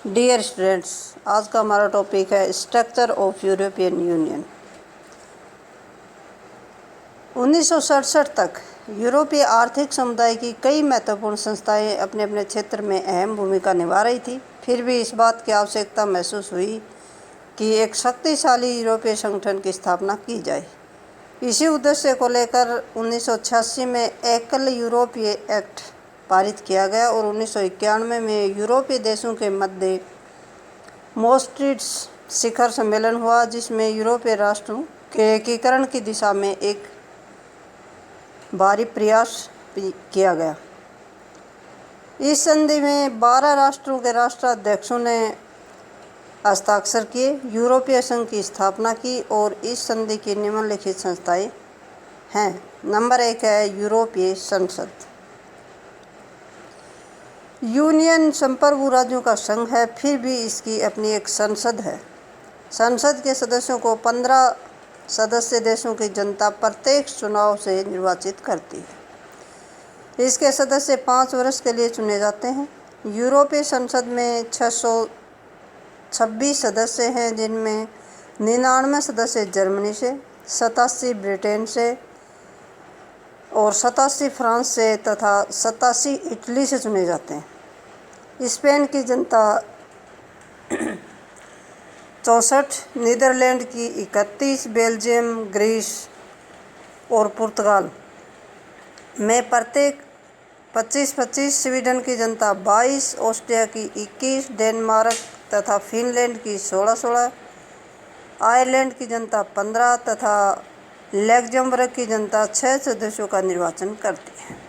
Dear students, आज का हमारा टॉपिक है स्ट्रक्चर ऑफ यूरोपियन यूनियन। 1967 तक यूरोपीय आर्थिक समुदाय की कई महत्वपूर्ण संस्थाएं अपने अपने क्षेत्र में अहम भूमिका निभा रही थी। फिर भी इस बात की आवश्यकता महसूस हुई कि एक शक्तिशाली यूरोपीय संगठन की स्थापना की जाए। इसी उद्देश्य को लेकर 1986 में एकल यूरोपीय एक्ट पारित किया गया और 1991 में यूरोपीय देशों के मध्य मास्ट्रिक्ट शिखर सम्मेलन हुआ, जिसमें यूरोपीय राष्ट्रों के एकीकरण की दिशा में एक भारी प्रयास किया गया। इस संधि में 12 राष्ट्रों के राष्ट्राध्यक्षों ने हस्ताक्षर किए, यूरोपीय संघ की स्थापना की और इस संधि की निम्नलिखित संस्थाएं हैं। नंबर 1 है यूरोपीय संसद। यूनियन संप्रभु राज्यों का संघ है, फिर भी इसकी अपनी एक संसद है। संसद के सदस्यों को 15 सदस्य देशों की जनता प्रत्येक चुनाव से निर्वाचित करती है। इसके सदस्य 5 वर्ष के लिए चुने जाते हैं। यूरोपीय संसद में 626 सदस्य हैं, जिनमें 99 सदस्य जर्मनी से, 87 ब्रिटेन से और 87 फ्रांस से तथा 87 इटली से चुने जाते हैं। स्पेन की जनता 64, नीदरलैंड की 31, बेल्जियम, ग्रीस और पुर्तगाल में प्रत्येक 25-25, स्वीडन की जनता 22, ऑस्ट्रिया की 21, डेनमार्क तथा फिनलैंड की 16-16, आयरलैंड की जनता 15 तथा लग्जमबर्ग की जनता 6 सदस्यों का निर्वाचन करती है।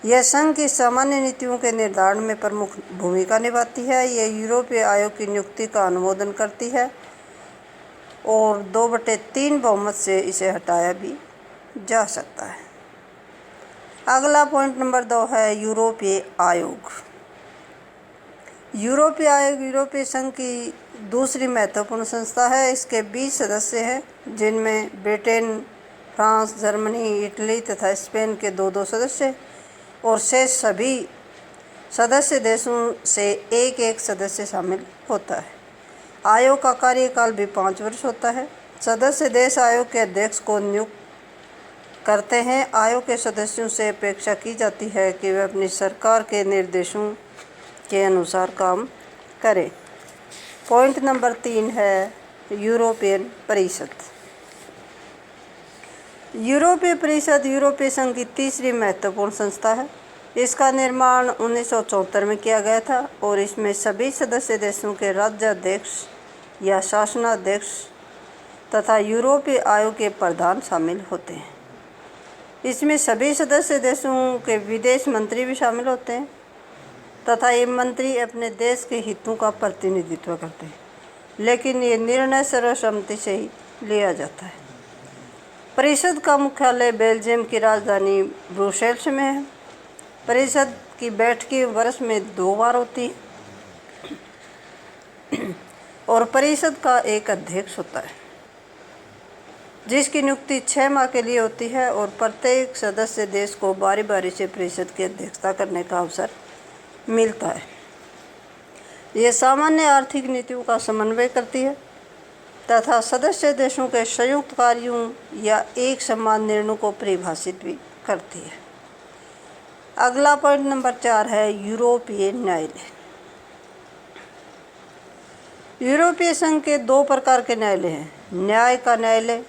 यह संघ की सामान्य नीतियों के निर्धारण में प्रमुख भूमिका निभाती है। यह यूरोपीय आयोग की नियुक्ति का अनुमोदन करती है और 2/3 बहुमत से इसे हटाया भी जा सकता है। अगला पॉइंट नंबर 2 है यूरोपीय आयोग। यूरोपीय आयोग यूरोपीय संघ की दूसरी महत्वपूर्ण संस्था है। इसके 20 सदस्य हैं, जिनमें ब्रिटेन, फ्रांस, जर्मनी, इटली तथा स्पेन के 2-2 सदस्य और शेष सभी सदस्य देशों से एक सदस्य शामिल होता है। आयोग का कार्यकाल भी 5 वर्ष होता है। सदस्य देश आयोग के अध्यक्ष को नियुक्त करते हैं। आयोग के सदस्यों से अपेक्षा की जाती है कि वे अपनी सरकार के निर्देशों के अनुसार काम करें। पॉइंट नंबर 3 है यूरोपियन परिषद। यूरोपीय परिषद यूरोपीय संघ की तीसरी महत्वपूर्ण संस्था है। इसका निर्माण 1974 में किया गया था और इसमें सभी सदस्य देशों के राज्याध्यक्ष या शासनाध्यक्ष तथा यूरोपीय आयोग के प्रधान शामिल होते हैं। इसमें सभी सदस्य देशों के विदेश मंत्री भी शामिल होते हैं तथा ये मंत्री अपने देश के हितों का प्रतिनिधित्व करते हैं, लेकिन ये निर्णय सर्वसम्मति से ही लिया जाता है। परिषद का मुख्यालय बेल्जियम की राजधानी ब्रुसेल्स में है। परिषद की बैठकें वर्ष में 2 बार होती हैं और परिषद का एक अध्यक्ष होता है, जिसकी नियुक्ति 6 माह के लिए होती है और प्रत्येक सदस्य देश को बारी बारी से परिषद की अध्यक्षता करने का अवसर मिलता है। यह सामान्य आर्थिक नीतियों का समन्वय करती है तथा सदस्य देशों के संयुक्त कार्यों या एक समान निर्णयों को परिभाषित भी करती है। अगला पॉइंट नंबर 4 है यूरोपीय न्यायालय। यूरोपीय संघ के 2 प्रकार के न्यायालय हैं, न्याय का न्यायालय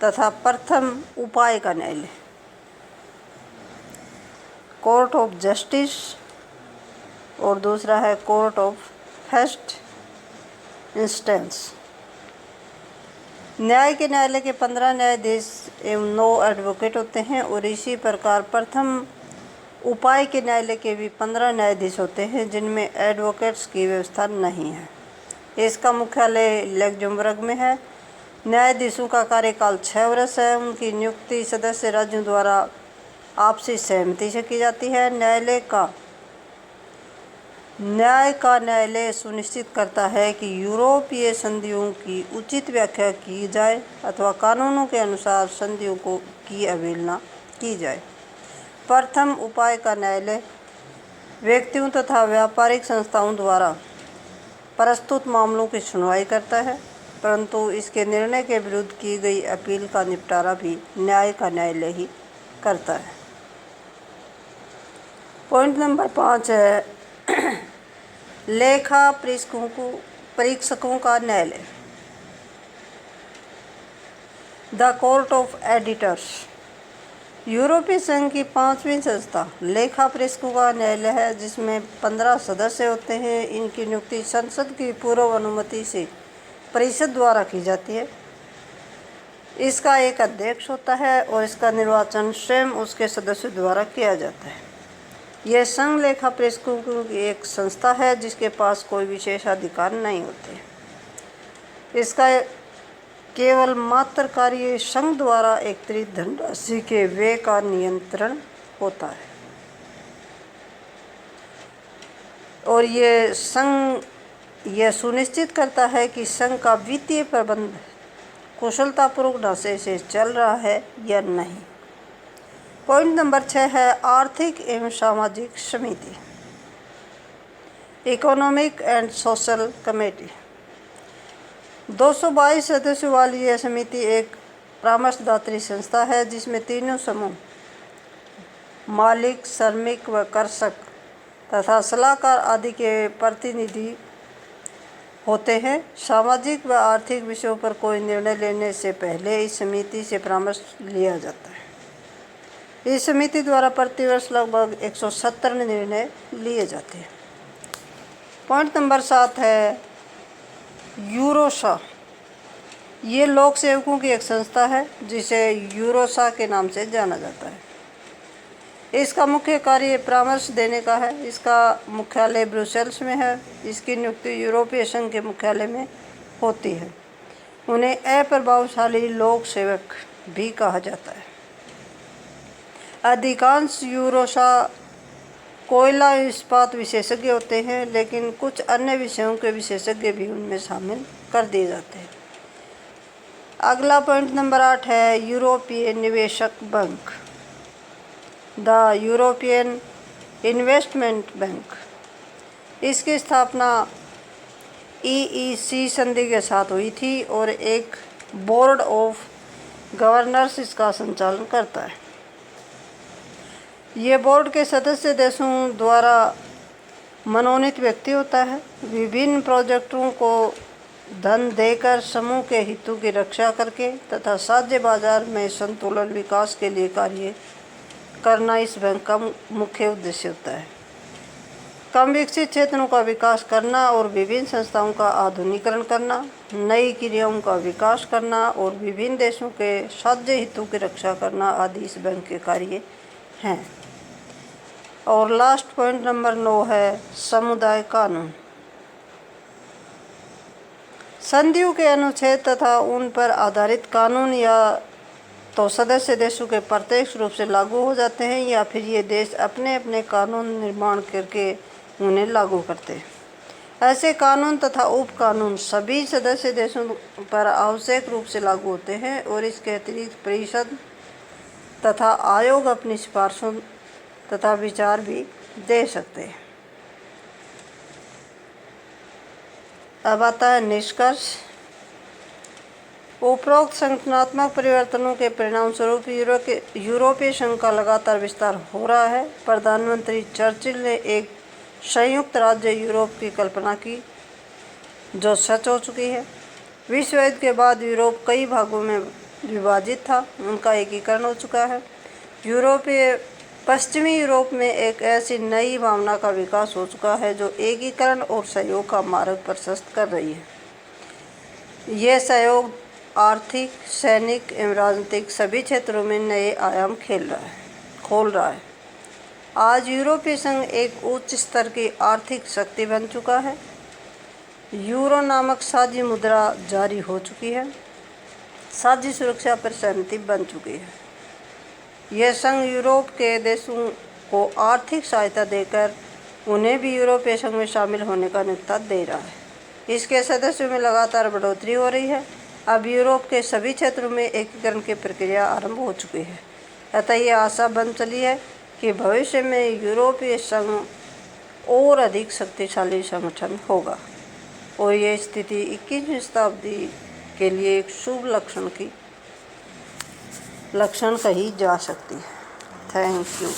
तथा प्रथम उपाय का न्यायालय, कोर्ट ऑफ जस्टिस, और दूसरा है कोर्ट ऑफ फर्स्ट इंस्टेंस। न्याय के न्यायालय के 15 न्यायाधीश एवं 9 एडवोकेट होते हैं और इसी प्रकार प्रथम उपाय के न्यायालय के भी 15 न्यायाधीश होते हैं, जिनमें एडवोकेट्स की व्यवस्था नहीं है। इसका मुख्यालय लग्जमबर्ग में है। न्यायाधीशों का कार्यकाल 6 वर्ष है। उनकी नियुक्ति सदस्य राज्यों द्वारा आपसी सहमति से की जाती है। न्याय का न्यायालय सुनिश्चित करता है कि यूरोपीय संधियों की उचित व्याख्या की जाए अथवा कानूनों के अनुसार संधियों की अवहेलना की जाए। प्रथम उपाय का न्यायालय व्यक्तियों तथा व्यापारिक संस्थाओं द्वारा प्रस्तुत मामलों की सुनवाई करता है, परंतु इसके निर्णय के विरुद्ध की गई अपील का निपटारा भी न्याय का न्यायालय ही करता है। पॉइंट नंबर 5 है लेखा परीक्षकों का न्यायालय। द कोर्ट ऑफ एडिटर्स यूरोपीय संघ की 5वीं संस्था लेखा परीक्षकों का न्यायालय है, जिसमें 15 सदस्य होते हैं। इनकी नियुक्ति संसद की पूर्व अनुमति से परिषद द्वारा की जाती है। इसका एक अध्यक्ष होता है और इसका निर्वाचन स्वयं उसके सदस्यों द्वारा किया जाता है। यह संघ लेखा परीक्षकों की एक संस्था है जिसके पास कोई विशेष अधिकार नहीं होते। इसका केवल मात्र कार्य संघ द्वारा एकत्रित धनराशि के व्यय का नियंत्रण होता है और ये संघ यह सुनिश्चित करता है कि संघ का वित्तीय प्रबंध कुशलतापूर्वक ढंग से चल रहा है या नहीं। पॉइंट नंबर 6 है आर्थिक एवं सामाजिक समिति। इकोनॉमिक एंड सोशल कमेटी 222 सदस्यों वाली यह समिति एक परामर्शदात्री संस्था है, जिसमें तीनों समूह मालिक, श्रमिक व कृषक तथा सलाहकार आदि के प्रतिनिधि होते हैं। सामाजिक व आर्थिक विषयों पर कोई निर्णय लेने से पहले इस समिति से परामर्श लिया जाता है। इस समिति द्वारा प्रतिवर्ष लगभग 170 निर्णय लिए जाते हैं। पॉइंट नंबर 7 है यूरोसा। ये लोक सेवकों की एक संस्था है जिसे यूरोसा के नाम से जाना जाता है। इसका मुख्य कार्य परामर्श देने का है। इसका मुख्यालय ब्रुसेल्स में है। इसकी नियुक्ति यूरोपीय संघ के मुख्यालय में होती है। उन्हें अप्रभावशाली लोक सेवक भी कहा जाता है। अधिकांश यूरोसा कोयला इस्पात विशेषज्ञ होते हैं, लेकिन कुछ अन्य विषयों के विशेषज्ञ भी उनमें शामिल कर दिए जाते हैं। अगला पॉइंट नंबर 8 है यूरोपीय निवेशक bank. The European investment bank. इसकी स्थापना EEC संधि के साथ हुई थी और एक बोर्ड ऑफ गवर्नर्स इसका संचालन करता है। ये बोर्ड के सदस्य देशों द्वारा मनोनीत व्यक्ति होता है। विभिन्न प्रोजेक्टों को धन देकर समूह के हितों की रक्षा करके तथा साझे बाजार में संतुलन विकास के लिए कार्य करना इस बैंक का मुख्य उद्देश्य होता है। कम विकसित क्षेत्रों का विकास करना और विभिन्न संस्थाओं का आधुनिकीकरण करना, नई क्रियाओं का विकास करना और विभिन्न देशों के साझे हितों की रक्षा करना आदि इस बैंक के कार्य हैं। और लास्ट पॉइंट नंबर 9 है समुदाय कानून। संधियों के अनुच्छेद तथा उन पर आधारित कानून या तो सदस्य देशों के प्रत्यक्ष रूप से लागू हो जाते हैं या फिर ये देश अपने अपने कानून निर्माण करके उन्हें लागू करते हैं। ऐसे कानून तथा उप कानून सभी सदस्य देशों पर आवश्यक रूप से लागू होते हैं और इसके अतिरिक्त परिषद तथा आयोग अपनी सिफारिशों तथा विचार भी दे सकते हैं। अब आता है निष्कर्ष। उपरोक्त संगठनात्मक परिवर्तनों के परिणाम स्वरूप यूरोपीय संघ का लगातार विस्तार हो रहा है। प्रधानमंत्री चर्चिल ने एक संयुक्त राज्य यूरोप की कल्पना की जो सच हो चुकी है। विश्व युद्ध के बाद यूरोप कई भागों में विभाजित था, उनका एकीकरण हो चुका है। पश्चिमी यूरोप में एक ऐसी नई भावना का विकास हो चुका है जो एकीकरण और सहयोग का मार्ग प्रशस्त कर रही है। यह सहयोग आर्थिक, सैनिक एवं राजनीतिक सभी क्षेत्रों में नए आयाम खोल रहा है। आज यूरोपीय संघ एक उच्च स्तर की आर्थिक शक्ति बन चुका है। यूरो नामक साझी मुद्रा जारी हो चुकी है। साझी सुरक्षा पर सहमति बन चुकी है। यह संघ यूरोप के देशों को आर्थिक सहायता देकर उन्हें भी यूरोपीय संघ में शामिल होने का न्योता दे रहा है। इसके सदस्यों में लगातार बढ़ोतरी हो रही है। अब यूरोप के सभी क्षेत्रों में एकीकरण की प्रक्रिया आरंभ हो चुकी है। अतः यह आशा बन चली है कि भविष्य में यूरोपीय संघ और अधिक शक्तिशाली संगठन होगा और ये स्थिति 21वीं शताब्दी के लिए एक शुभ लक्षण कही जा सकती है। Thank you.